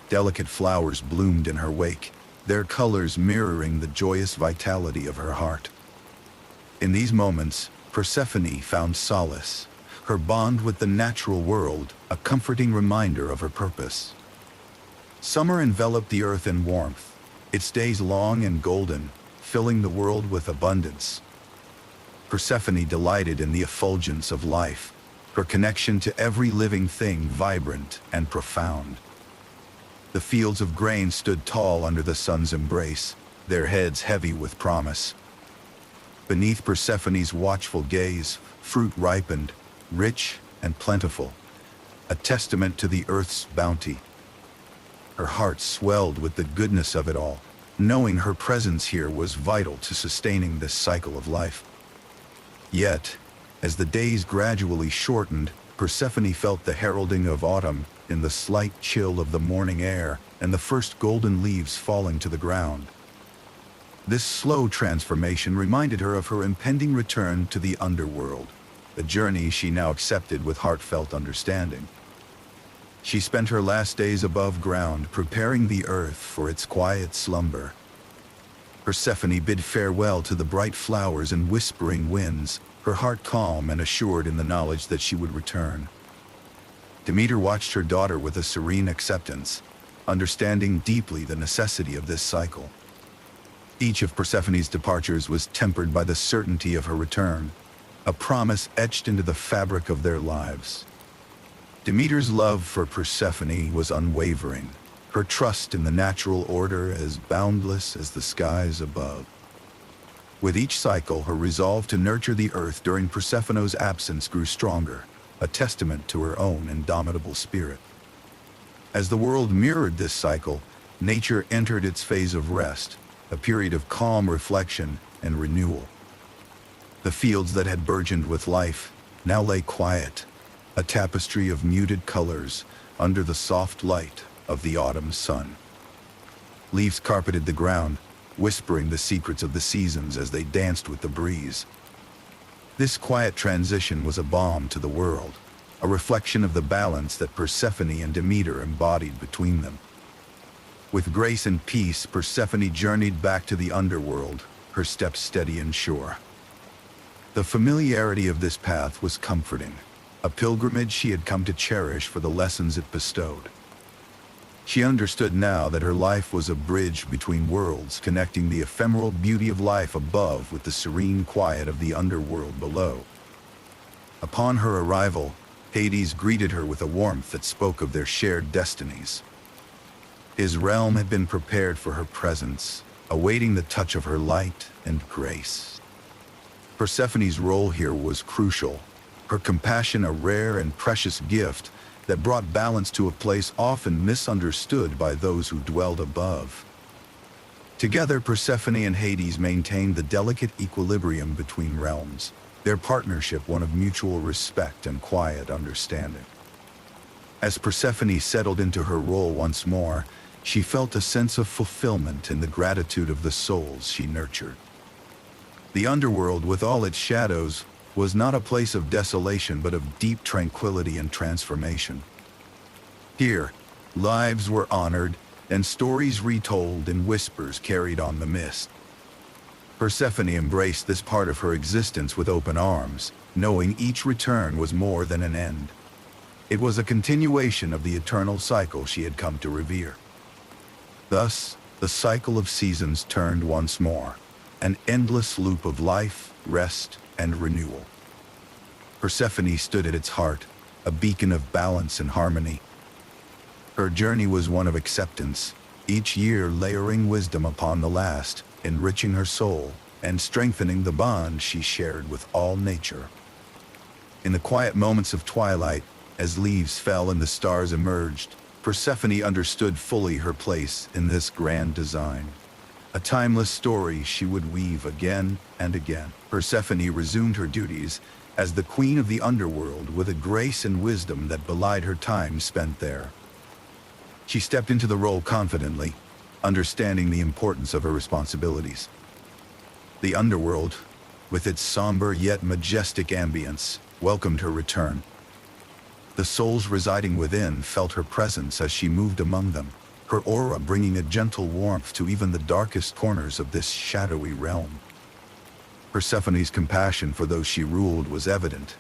Delicate flowers bloomed in her wake, their colors mirroring the joyous vitality of her heart. In these moments, Persephone found solace, her bond with the natural world a comforting reminder of her purpose. Summer enveloped the earth in warmth, its days long and golden, filling the world with abundance. Persephone delighted in the effulgence of life, her connection to every living thing vibrant and profound. The fields of grain stood tall under the sun's embrace, their heads heavy with promise. Beneath Persephone's watchful gaze, fruit ripened, rich and plentiful, a testament to the earth's bounty. Her heart swelled with the goodness of it all, knowing her presence here was vital to sustaining this cycle of life. Yet, as the days gradually shortened, Persephone felt the heralding of autumn in the slight chill of the morning air and the first golden leaves falling to the ground. This slow transformation reminded her of her impending return to the underworld, a journey she now accepted with heartfelt understanding. She spent her last days above ground, preparing the earth for its quiet slumber. Persephone bid farewell to the bright flowers and whispering winds, her heart calm and assured in the knowledge that she would return. Demeter watched her daughter with a serene acceptance, understanding deeply the necessity of this cycle. Each of Persephone's departures was tempered by the certainty of her return, a promise etched into the fabric of their lives. Demeter's love for Persephone was unwavering, her trust in the natural order as boundless as the skies above. With each cycle, her resolve to nurture the earth during Persephone's absence grew stronger, a testament to her own indomitable spirit. As the world mirrored this cycle, nature entered its phase of rest, a period of calm reflection and renewal. The fields that had burgeoned with life now lay quiet, a tapestry of muted colors under the soft light of the autumn sun. Leaves carpeted the ground, whispering the secrets of the seasons as they danced with the breeze. This quiet transition was a balm to the world, a reflection of the balance that Persephone and Demeter embodied between them. With grace and peace, Persephone journeyed back to the underworld, her steps steady and sure. The familiarity of this path was comforting, a pilgrimage she had come to cherish for the lessons it bestowed. She understood now that her life was a bridge between worlds, connecting the ephemeral beauty of life above with the serene quiet of the underworld below. Upon her arrival, Hades greeted her with a warmth that spoke of their shared destinies. His realm had been prepared for her presence, awaiting the touch of her light and grace. Persephone's role here was crucial, her compassion a rare and precious gift that brought balance to a place often misunderstood by those who dwelled above. Together, Persephone and Hades maintained the delicate equilibrium between realms, their partnership one of mutual respect and quiet understanding. As Persephone settled into her role once more, she felt a sense of fulfillment in the gratitude of the souls she nurtured. The underworld, with all its shadows, was not a place of desolation but of deep tranquility and transformation. Here, lives were honored and stories retold in whispers carried on the mist. Persephone embraced this part of her existence with open arms, knowing each return was more than an end. It was a continuation of the eternal cycle she had come to revere. Thus, the cycle of seasons turned once more, an endless loop of life, rest, and renewal. Persephone stood at its heart, a beacon of balance and harmony. Her journey was one of acceptance, each year layering wisdom upon the last, enriching her soul, and strengthening the bond she shared with all nature. In the quiet moments of twilight, as leaves fell and the stars emerged, Persephone understood fully her place in this grand design. A timeless story she would weave again and again. Persephone resumed her duties as the queen of the underworld with a grace and wisdom that belied her time spent there. She stepped into the role confidently, understanding the importance of her responsibilities. The underworld, with its somber yet majestic ambience, welcomed her return. The souls residing within felt her presence as she moved among them, her aura bringing a gentle warmth to even the darkest corners of this shadowy realm. Persephone's compassion for those she ruled was evident.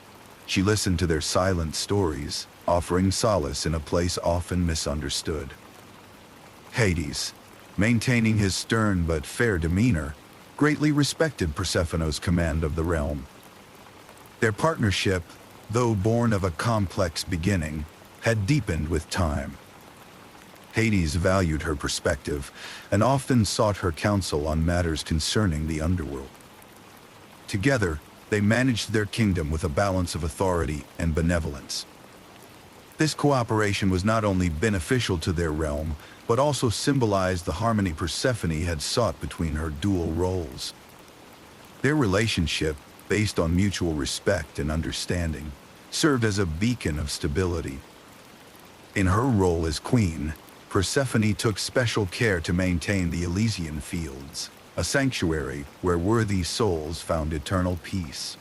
She listened to their silent stories, offering solace in a place often misunderstood. Hades, maintaining his stern but fair demeanor, greatly respected Persephone's command of the realm. Their partnership, though born of a complex beginning, had deepened with time. Hades valued her perspective and often sought her counsel on matters concerning the underworld. Together, they managed their kingdom with a balance of authority and benevolence. This cooperation was not only beneficial to their realm, but also symbolized the harmony Persephone had sought between her dual roles. Their relationship, based on mutual respect and understanding, served as a beacon of stability. In her role as queen, Persephone took special care to maintain the Elysian Fields, a sanctuary where worthy souls found eternal peace.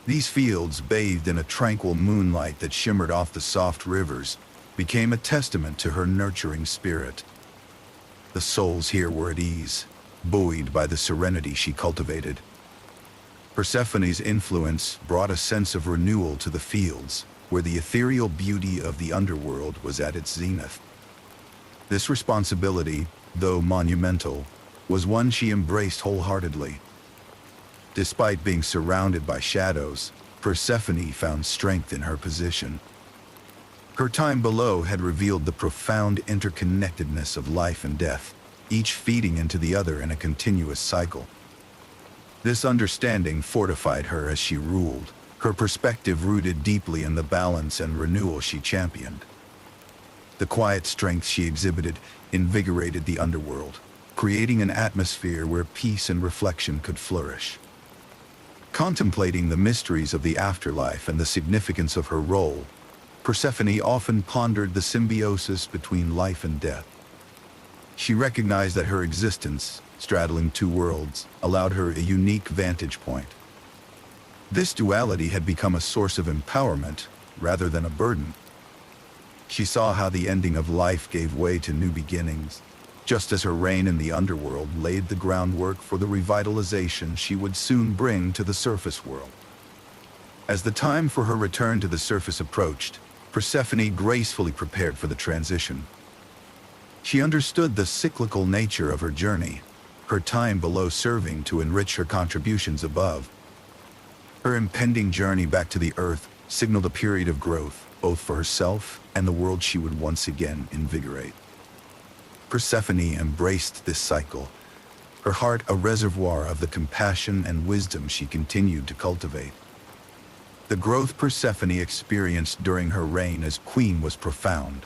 These fields, bathed in a tranquil moonlight that shimmered off the soft rivers, became a testament to her nurturing spirit. The souls here were at ease, buoyed by the serenity she cultivated. Persephone's influence brought a sense of renewal to the fields, where the ethereal beauty of the underworld was at its zenith. This responsibility, though monumental, was one she embraced wholeheartedly. Despite being surrounded by shadows, Persephone found strength in her position. Her time below had revealed the profound interconnectedness of life and death, each feeding into the other in a continuous cycle. This understanding fortified her as she ruled, her perspective rooted deeply in the balance and renewal she championed. The quiet strength she exhibited invigorated the underworld, creating an atmosphere where peace and reflection could flourish. Contemplating the mysteries of the afterlife and the significance of her role, Persephone often pondered the symbiosis between life and death. She recognized that her existence, straddling two worlds, allowed her a unique vantage point. This duality had become a source of empowerment rather than a burden. She saw how the ending of life gave way to new beginnings, just as her reign in the underworld laid the groundwork for the revitalization she would soon bring to the surface world. As the time for her return to the surface approached, Persephone gracefully prepared for the transition. She understood the cyclical nature of her journey, her time below serving to enrich her contributions above. Her impending journey back to the earth signaled a period of growth, both for herself and the world she would once again invigorate. Persephone embraced this cycle, her heart a reservoir of the compassion and wisdom she continued to cultivate. The growth Persephone experienced during her reign as queen was profound.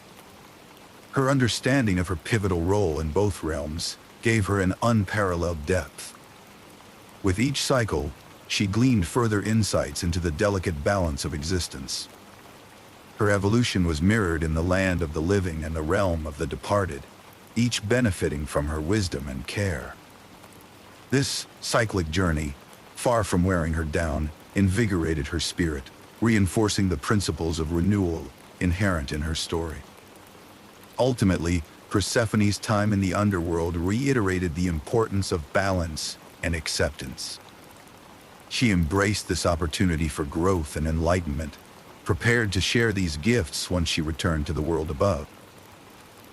Her understanding of her pivotal role in both realms gave her an unparalleled depth. With each cycle, she gleaned further insights into the delicate balance of existence. Her evolution was mirrored in the land of the living and the realm of the departed, each benefiting from her wisdom and care. This cyclic journey, far from wearing her down, invigorated her spirit, reinforcing the principles of renewal inherent in her story. Ultimately, Persephone's time in the underworld reiterated the importance of balance and acceptance. She embraced this opportunity for growth and enlightenment, prepared to share these gifts once she returned to the world above.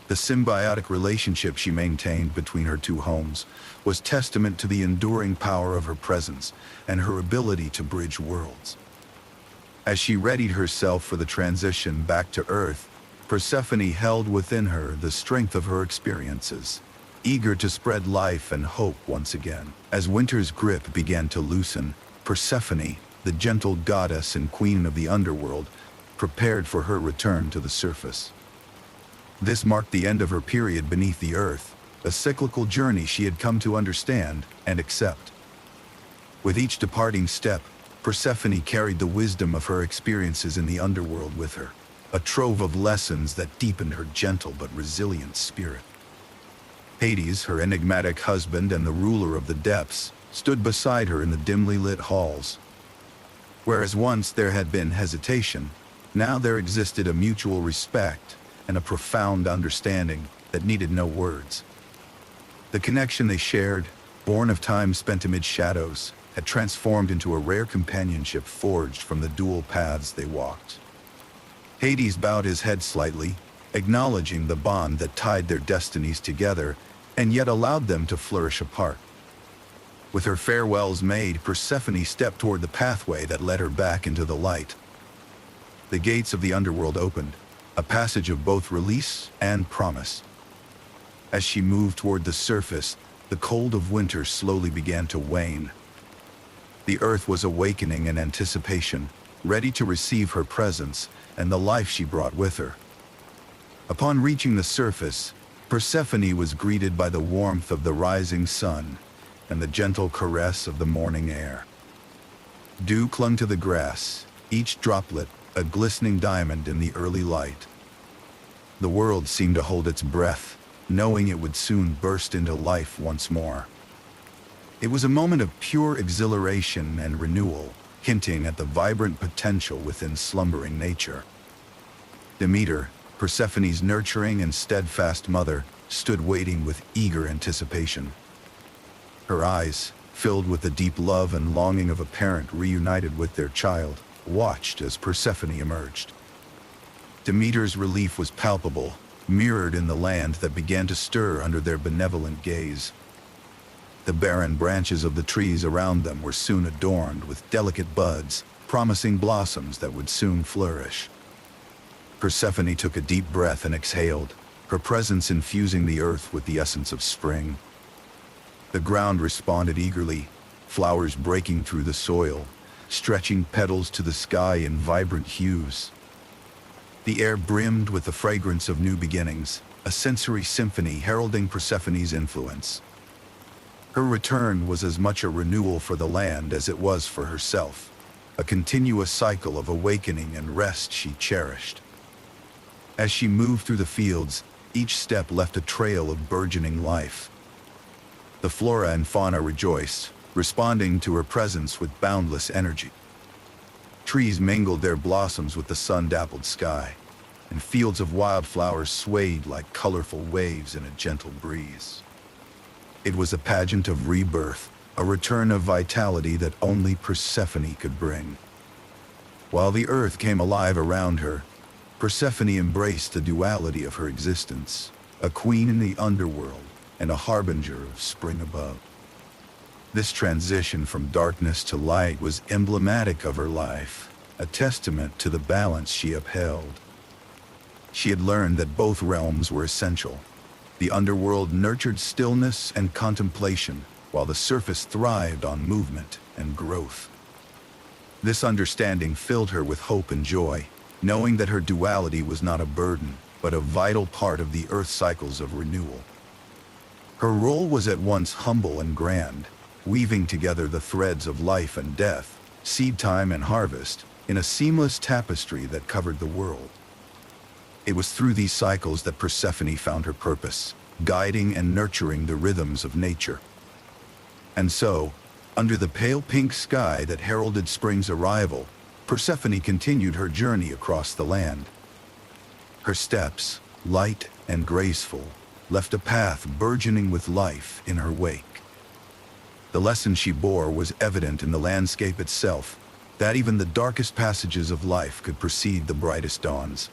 The symbiotic relationship she maintained between her two homes was testament to the enduring power of her presence and her ability to bridge worlds. As she readied herself for the transition back to Earth, Persephone held within her the strength of her experiences, eager to spread life and hope once again. As winter's grip began to loosen, Persephone, the gentle goddess and queen of the underworld, prepared for her return to the surface. This marked the end of her period beneath the earth, a cyclical journey she had come to understand and accept. With each departing step, Persephone carried the wisdom of her experiences in the underworld with her, a trove of lessons that deepened her gentle but resilient spirit. Hades, her enigmatic husband and the ruler of the depths, stood beside her in the dimly lit halls. Whereas once there had been hesitation, now there existed a mutual respect and a profound understanding that needed no words. The connection they shared, born of time spent amid shadows, had transformed into a rare companionship forged from the dual paths they walked. Hades bowed his head slightly, acknowledging the bond that tied their destinies together and yet allowed them to flourish apart. With her farewells made, Persephone stepped toward the pathway that led her back into the light. The gates of the underworld opened, a passage of both release and promise. As she moved toward the surface, the cold of winter slowly began to wane. The earth was awakening in anticipation, ready to receive her presence and the life she brought with her. Upon reaching the surface, Persephone was greeted by the warmth of the rising sun and the gentle caress of the morning air. Dew clung to the grass, each droplet a glistening diamond in the early light. The world seemed to hold its breath, knowing it would soon burst into life once more. It was a moment of pure exhilaration and renewal, hinting at the vibrant potential within slumbering nature. Demeter, Persephone's nurturing and steadfast mother, stood waiting with eager anticipation. Her eyes, filled with the deep love and longing of a parent reunited with their child, watched as Persephone emerged. Demeter's relief was palpable, mirrored in the land that began to stir under their benevolent gaze. The barren branches of the trees around them were soon adorned with delicate buds, promising blossoms that would soon flourish. Persephone took a deep breath and exhaled, her presence infusing the earth with the essence of spring. The ground responded eagerly, flowers breaking through the soil, stretching petals to the sky in vibrant hues. The air brimmed with the fragrance of new beginnings, a sensory symphony heralding Persephone's influence. Her return was as much a renewal for the land as it was for herself, a continuous cycle of awakening and rest she cherished. As she moved through the fields, each step left a trail of burgeoning life. The flora and fauna rejoiced, responding to her presence with boundless energy. Trees mingled their blossoms with the sun-dappled sky, and fields of wildflowers swayed like colorful waves in a gentle breeze. It was a pageant of rebirth, a return of vitality that only Persephone could bring. While the earth came alive around her, Persephone embraced the duality of her existence, a queen in the underworld and a harbinger of spring above. This transition from darkness to light was emblematic of her life, a testament to the balance she upheld. She had learned that both realms were essential. The underworld nurtured stillness and contemplation, while the surface thrived on movement and growth. This understanding filled her with hope and joy, knowing that her duality was not a burden, but a vital part of the earth cycles of renewal. Her role was at once humble and grand, weaving together the threads of life and death, seed time and harvest, in a seamless tapestry that covered the world. It was through these cycles that Persephone found her purpose, guiding and nurturing the rhythms of nature. And so, under the pale pink sky that heralded spring's arrival, Persephone continued her journey across the land. Her steps, light and graceful, left a path burgeoning with life in her wake. The lesson she bore was evident in the landscape itself, that even the darkest passages of life could precede the brightest dawns.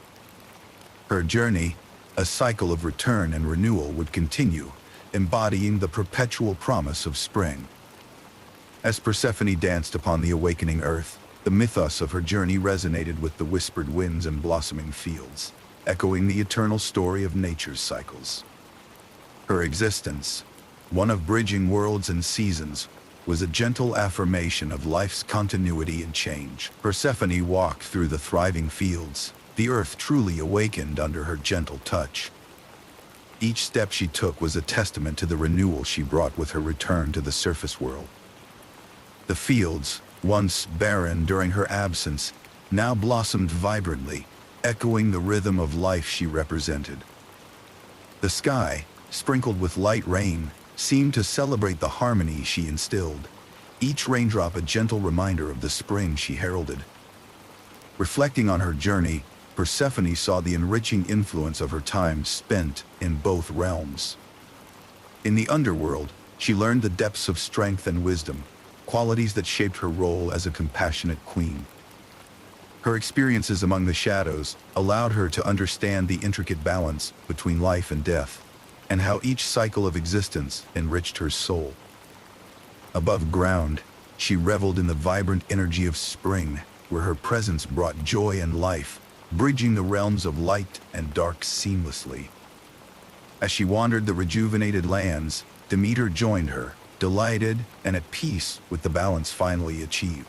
Her journey, a cycle of return and renewal, would continue, embodying the perpetual promise of spring. As Persephone danced upon the awakening earth, the mythos of her journey resonated with the whispered winds and blossoming fields, echoing the eternal story of nature's cycles. Her existence, one of bridging worlds and seasons, was a gentle affirmation of life's continuity and change. Persephone walked through the thriving fields, the earth truly awakened under her gentle touch. Each step she took was a testament to the renewal she brought with her return to the surface world. The fields, once barren during her absence, now blossomed vibrantly, echoing the rhythm of life she represented. The sky, sprinkled with light rain, seemed to celebrate the harmony she instilled, each raindrop a gentle reminder of the spring she heralded. Reflecting on her journey, Persephone saw the enriching influence of her time spent in both realms. In the underworld, she learned the depths of strength and wisdom, qualities that shaped her role as a compassionate queen. Her experiences among the shadows allowed her to understand the intricate balance between life and death, and how each cycle of existence enriched her soul. Above ground, she reveled in the vibrant energy of spring, where her presence brought joy and life, bridging the realms of light and dark seamlessly. As she wandered the rejuvenated lands, Demeter joined her, delighted and at peace with the balance finally achieved.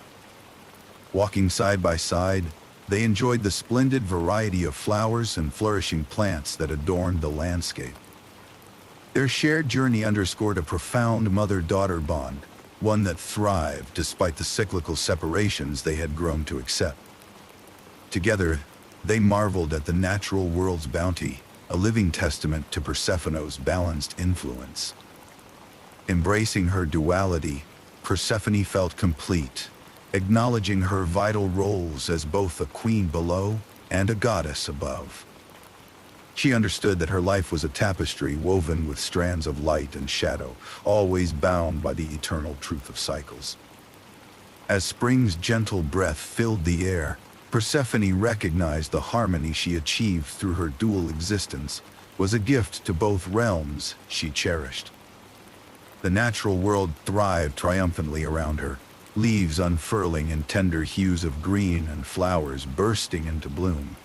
Walking side by side, they enjoyed the splendid variety of flowers and flourishing plants that adorned the landscape. Their shared journey underscored a profound mother-daughter bond, one that thrived despite the cyclical separations they had grown to accept. Together, they marveled at the natural world's bounty, a living testament to Persephone's balanced influence. Embracing her duality, Persephone felt complete, acknowledging her vital roles as both a queen below and a goddess above. She understood that her life was a tapestry woven with strands of light and shadow, always bound by the eternal truth of cycles. As spring's gentle breath filled the air, Persephone recognized the harmony she achieved through her dual existence was a gift to both realms she cherished. The natural world thrived triumphantly around her, leaves unfurling in tender hues of green and flowers bursting into bloom.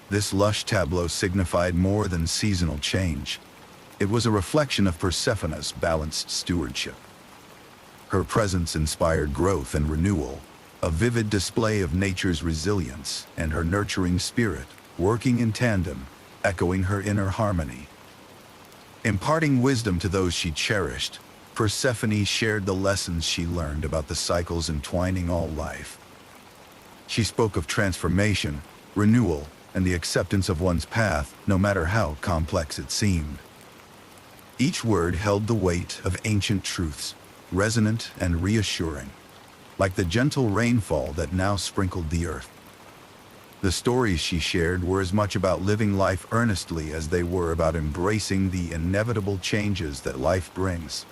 This lush tableau signified more than seasonal change. It was a reflection of Persephone's balanced stewardship. Her presence inspired growth and renewal, a vivid display of nature's resilience and her nurturing spirit, working in tandem, echoing her inner harmony. Imparting wisdom to those she cherished, Persephone shared the lessons she learned about the cycles entwining all life. She spoke of transformation, renewal, and the acceptance of one's path, no matter how complex it seemed. Each word held the weight of ancient truths, resonant and reassuring, like the gentle rainfall that now sprinkled the earth. The stories she shared were as much about living life earnestly as they were about embracing the inevitable changes that life brings.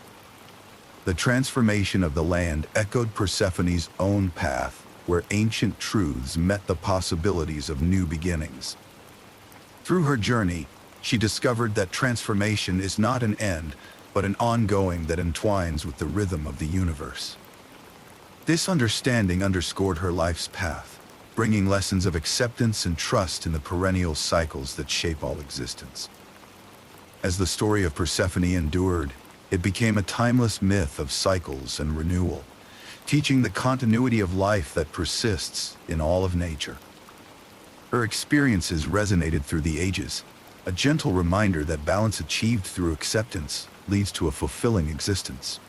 The transformation of the land echoed Persephone's own path, where ancient truths met the possibilities of new beginnings. Through her journey, she discovered that transformation is not an end, but an ongoing that entwines with the rhythm of the universe. This understanding underscored her life's path, bringing lessons of acceptance and trust in the perennial cycles that shape all existence. As the story of Persephone endured, it became a timeless myth of cycles and renewal, teaching the continuity of life that persists in all of nature. Her experiences resonated through the ages, a gentle reminder that balance achieved through acceptance leads to a fulfilling existence.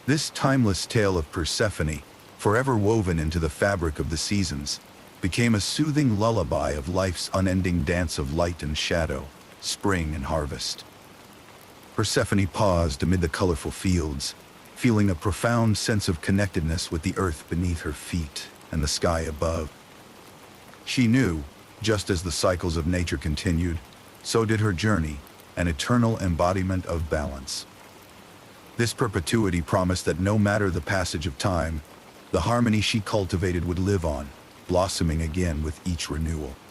This timeless tale of Persephone, forever woven into the fabric of the seasons, became a soothing lullaby of life's unending dance of light and shadow, spring and harvest. Persephone paused amid the colorful fields, feeling a profound sense of connectedness with the earth beneath her feet and the sky above. She knew, just as the cycles of nature continued, so did her journey, an eternal embodiment of balance. This perpetuity promised that no matter the passage of time, the harmony she cultivated would live on, blossoming again with each renewal.